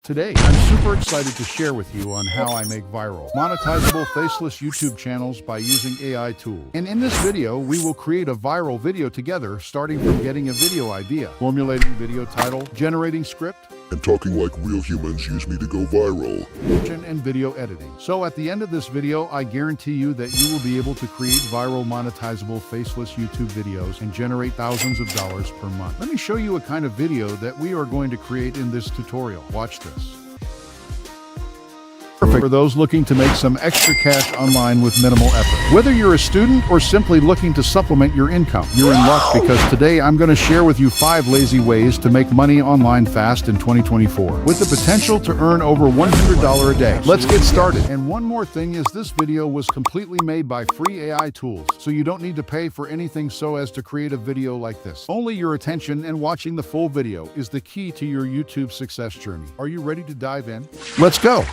Today, I'm super excited to share with you on how I make viral, monetizable faceless YouTube channels by using AI tools. And in this video, we will create a viral video together, starting from getting a video idea, formulating video title, generating script, and talking like real humans use me to go viral, and video editing. So at the end of this video, I guarantee you that you will be able to create viral monetizable faceless YouTube videos and generate thousands of dollars per month. Let me show you a kind of video that we are going to create in this tutorial. Watch this. Perfect for those looking to make some extra cash online with minimal effort. Whether you're a student or simply looking to supplement your income, you're in luck because today I'm going to share with you 5 lazy ways to make money online fast in 2024 with the potential to earn over $100 a day. Let's get started. And one more thing is this video was completely made by free AI tools, so you don't need to pay for anything so as to create a video like this. Only your attention and watching the full video is the key to your YouTube success journey. Are you ready to dive in? Let's go.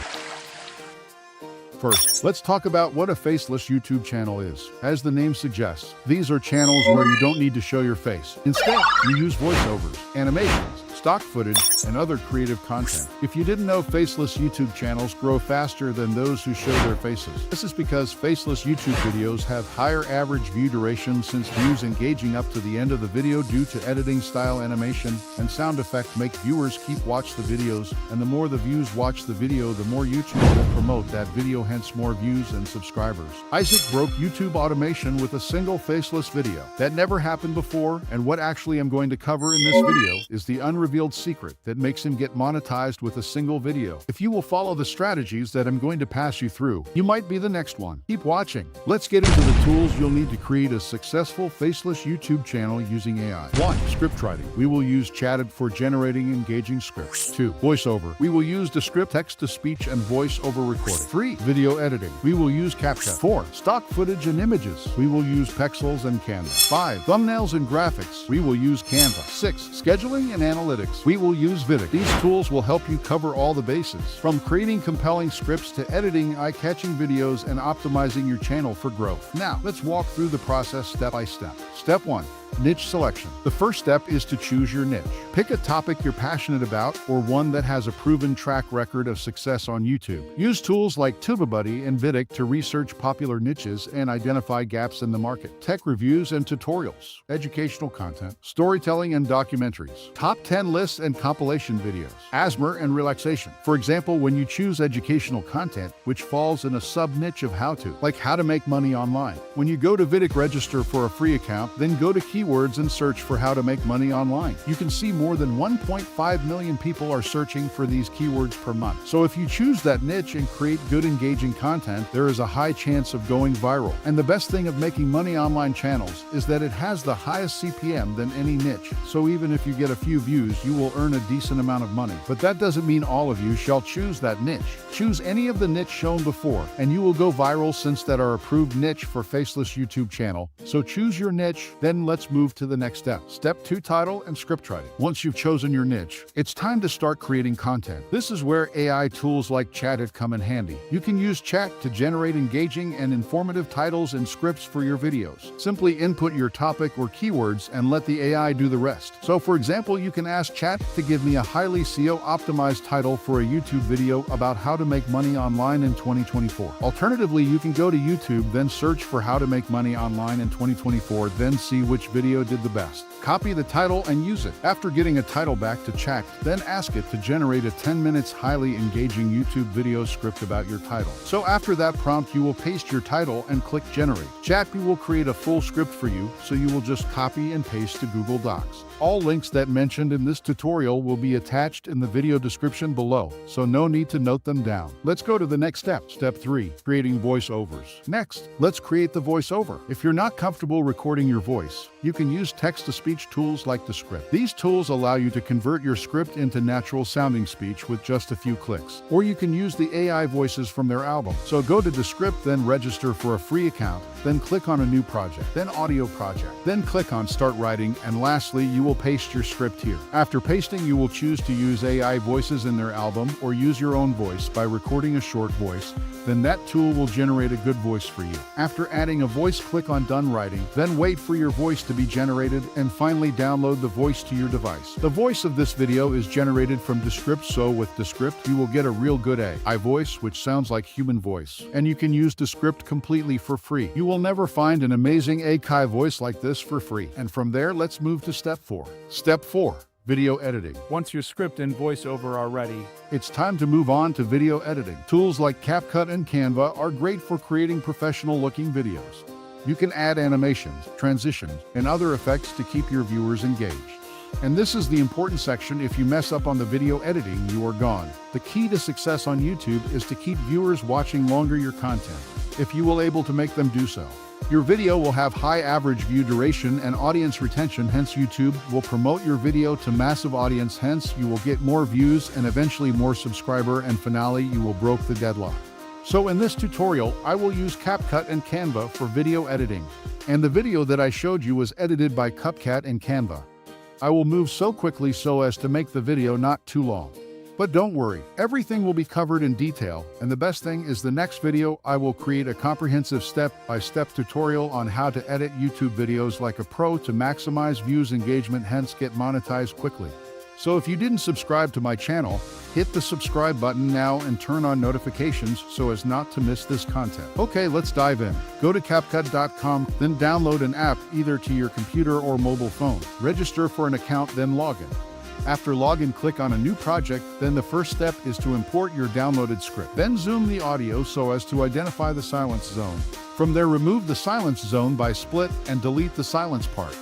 First, let's talk about what a faceless YouTube channel is. As the name suggests, these are channels where you don't need to show your face. Instead, you use voiceovers, animations, stock footage, and other creative content. If you didn't know, faceless YouTube channels grow faster than those who show their faces. This is because faceless YouTube videos have higher average view duration, since views engaging up to the end of the video due to editing, style, animation, and sound effect make viewers keep watch the videos, and the more the views watch the video, the more YouTube will promote that video, hence more views and subscribers. Isaac broke YouTube automation with a single faceless video. That never happened before, and what actually I'm going to cover in this video is the unrevealed secret that makes him get monetized with a single video. If you will follow the strategies that I'm going to pass you through, you might be the next one. Keep watching. Let's get into the tools you'll need to create a successful faceless YouTube channel using AI. 1. Script writing. We will use Chatted for generating engaging scripts. 2. Voiceover. We will use Descript, text-to-speech, and voice-over recording. 3. Video editing. We will use CapCut. 4. Stock footage and images. We will use Pexels and Canva. 5. Thumbnails and graphics. We will use Canva. 6. Scheduling and analytics. We will use Vidic. These tools will help you cover all the bases, from creating compelling scripts to editing eye-catching videos and optimizing your channel for growth. Now, let's walk through the process step by step. Step 1. Niche selection. The first step is to choose your niche. Pick a topic you're passionate about or one that has a proven track record of success on YouTube. Use tools like TubeBuddy and Vidic to research popular niches and identify gaps in the market. Tech reviews and tutorials, educational content, storytelling and documentaries, top 10 lists and compilation videos, ASMR and relaxation. For example, when you choose educational content, which falls in a sub-niche of how-to, like how to make money online. When you go to Vidic, register for a free account, then go to keywords and search for how to make money online. You can see more than 1.5 million people are searching for these keywords per month. So if you choose that niche and create good engaging content, there is a high chance of going viral. And the best thing of making money online channels is that it has the highest CPM than any niche. So even if you get a few views, you will earn a decent amount of money. But that doesn't mean all of you shall choose that niche. Choose any of the niche shown before, and you will go viral, since that are approved niche for faceless YouTube channel. So choose your niche, then let's move to the next step. Step 2. Title and script writing. Once you've chosen your niche, it's time to start creating content. This is where AI tools like Chatted come in handy. You can use Chat to generate engaging and informative titles and scripts for your videos. Simply input your topic or keywords and let the AI do the rest. So for example, you can ask Chat to give me a highly SEO optimized title for a YouTube video about how to make money online in 2024. Alternatively, you can go to YouTube, then search for how to make money online in 2024, then see which video did the best. Copy the title and use it. After getting a title back to Chat, then ask it to generate a 10 minutes highly engaging YouTube video script about your title. So after that prompt, you will paste your title and click generate. Chat will create a full script for you, so you will just copy and paste to Google Docs. All links that mentioned in this tutorial will be attached in the video description below, so no need to note them down. Let's go to the next step. Step 3. Creating voiceovers. Next, let's create the voiceover. If you're not comfortable recording your voice, you can use text-to-speech tools like Descript. These tools allow you to convert your script into natural-sounding speech with just a few clicks. Or you can use the AI voices from their album. So go to Descript, then register for a free account, then click on a new project, then audio project, then click on start writing, and lastly, you will paste your script here. After pasting, you will choose to use AI voices in their album or use your own voice by recording a short voice. Then that tool will generate a good voice for you. After adding a voice, click on Done Writing, then wait for your voice to be generated, and finally download the voice to your device. The voice of this video is generated from Descript, so with Descript you will get a real good AI voice which sounds like human voice. And you can use Descript completely for free. You will never find an amazing AI voice like this for free. And from there, let's move to step 4. Step 4. Video editing. Once your script and voiceover are ready, It's time to move on to video editing. Tools like CapCut and Canva are great for creating professional-looking videos. You can add animations, transitions, and other effects to keep your viewers engaged. And this is the important section. If you mess up on the video editing, you are gone. The key to success on YouTube is to keep viewers watching longer your content, if you will able to make them do so. Your video will have high average view duration and audience retention, hence YouTube will promote your video to massive audience, hence you will get more views and eventually more subscriber, and finally you will break the deadlock. So in this tutorial, I will use CapCut and Canva for video editing. And the video that I showed you was edited by CapCut and Canva. I will move so quickly so as to make the video not too long. But don't worry, everything will be covered in detail, and the best thing is the next video I will create a comprehensive step-by-step tutorial on how to edit YouTube videos like a pro to maximize views, engagement, hence get monetized quickly. So if you didn't subscribe to my channel, hit the subscribe button now and turn on notifications so as not to miss this content. Okay, let's dive in. Go to CapCut.com, then download an app either to your computer or mobile phone. Register for an account, then log in. After login, click on a new project, then the first step is to import your downloaded script. Then zoom the audio so as to identify the silence zone. From there, remove the silence zone by split and delete the silence part.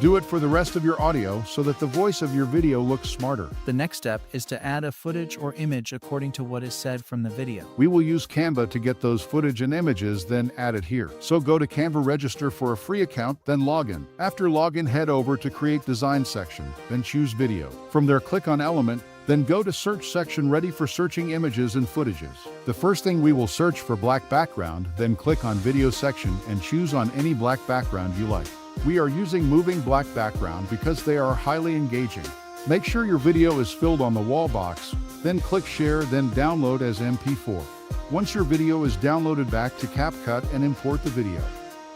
Do it for the rest of your audio so that the voice of your video looks smarter. the next step is to add a footage or image according to what is said from the video. We will use Canva to get those footage and images, then add it here. So go to Canva, register for a free account, then login. After login, head over to Create Design section, then choose Video. From there, click on Element, then go to Search section, ready for searching images and footages. The first thing we will search for black background, then click on Video section and choose on any black background you like. We are using moving black background because they are highly engaging. Make sure your video is filled on the wall box, then click Share, then download as MP4. Once your video is downloaded, back to CapCut and import the video.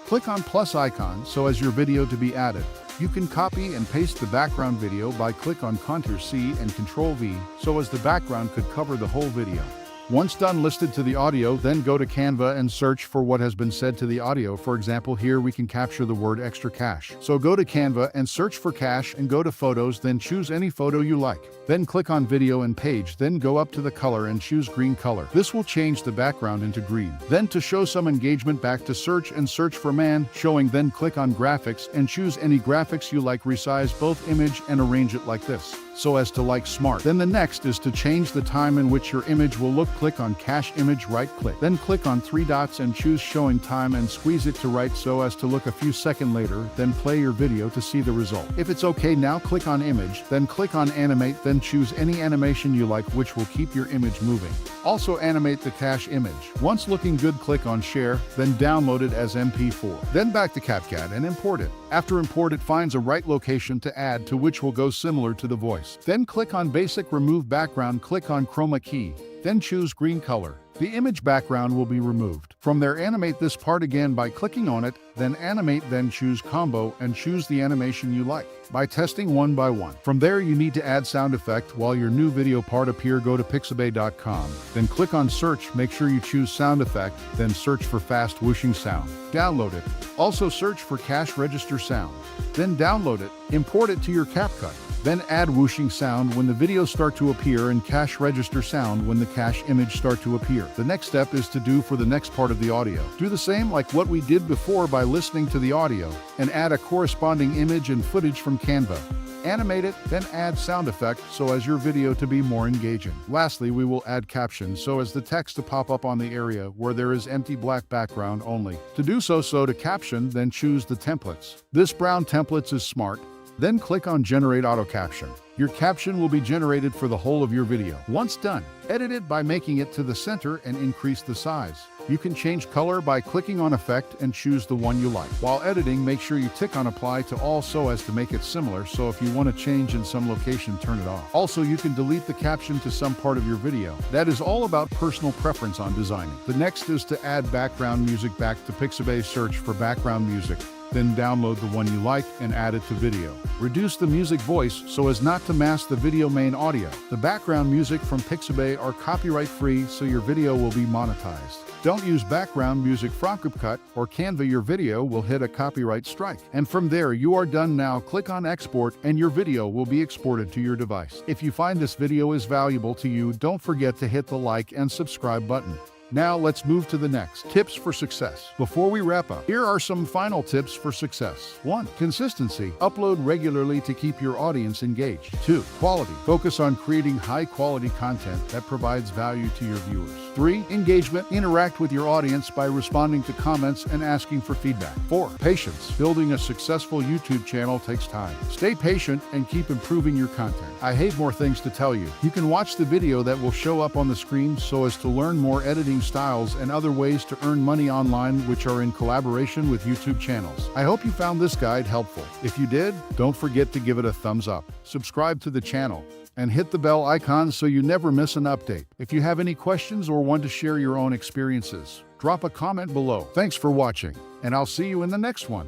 Click on plus icon so as your video to be added. You can copy and paste the background video by click on Ctrl+C and Ctrl+V so as the background could cover the whole video. Once done, listed to the audio, then go to Canva and search for what has been said to the audio. For example, here we can capture the word extra cash. So go to Canva and search for cash and go to photos, then choose any photo you like. Then click on video and page, then go up to the color and choose green color. This will change the background into green. Then to show some engagement, back to search and search for man showing, then click on graphics and choose any graphics you like. Resize both image and arrange it like this, so as to like smart. Then the next is to change the time in which your image will look. Click on cache image, right click, then click on 3 dots and choose showing time and squeeze it to right so as to look a few seconds later, then play your video to see the result. If it's okay, now click on image, then click on animate, then choose any animation you like which will keep your image moving. Also animate the cache image. Once looking good, click on share, then download it as MP4. Then back to CapCut and import it. After import, it finds a right location to add to which will go similar to the voice. Then click on basic, remove background, click on chroma key, then choose green color. The image background will be removed. From there, animate this part again by clicking on it, then animate, then choose combo and choose the animation you like by testing one by one. From there, you need to add sound effect while your new video part appear. Go to pixabay.com, then click on search, make sure you choose sound effect, then search for fast whooshing sound. Download it. Also search for cache register sound. Then download it, import it to your CapCut. Then add whooshing sound when the videos start to appear and cache register sound when the cache image start to appear. The next step is to do for the next part of the audio. Do the same like what we did before by listening to the audio and add a corresponding image and footage from Canva. Animate it, then add sound effect so as your video to be more engaging. Lastly, we will add captions so as the text to pop up on the area where there is empty black background only. To do so to caption, then choose the templates. This brown templates is smart. Then click on Generate Auto Caption. Your caption will be generated for the whole of your video. Once done, edit it by making it to the center and increase the size. You can change color by clicking on Effect and choose the one you like. While editing, make sure you tick on Apply to All so as to make it similar, so if you want to change in some location, turn it off. Also, you can delete the caption to some part of your video. That is all about personal preference on designing. The next is to add background music. Back to Pixabay, search for background music. Then download the one you like and add it to video. Reduce the music voice so as not to mask the video main audio. The background music from Pixabay are copyright-free, so your video will be monetized. Don't use background music from CapCut or Canva. Your video will hit a copyright strike. And from there, you are done. Now click on export and your video will be exported to your device. If you find this video is valuable to you, don't forget to hit the like and subscribe button. Now let's move to the next. Tips for success. Before we wrap up, here are some final tips for success. 1. Consistency. Upload regularly to keep your audience engaged. 2. Quality. Focus on creating high-quality content that provides value to your viewers. 3. Engagement. Interact with your audience by responding to comments and asking for feedback. 4. Patience. Building a successful YouTube channel takes time. Stay patient and keep improving your content. I have more things to tell you. You can watch the video that will show up on the screen so as to learn more editing styles and other ways to earn money online, which are in collaboration with YouTube channels. I hope you found this guide helpful. If you did, don't forget to give it a thumbs up, subscribe to the channel, and hit the bell icon so you never miss an update. If you have any questions or want to share your own experiences, drop a comment below. Thanks for watching, and I'll see you in the next one.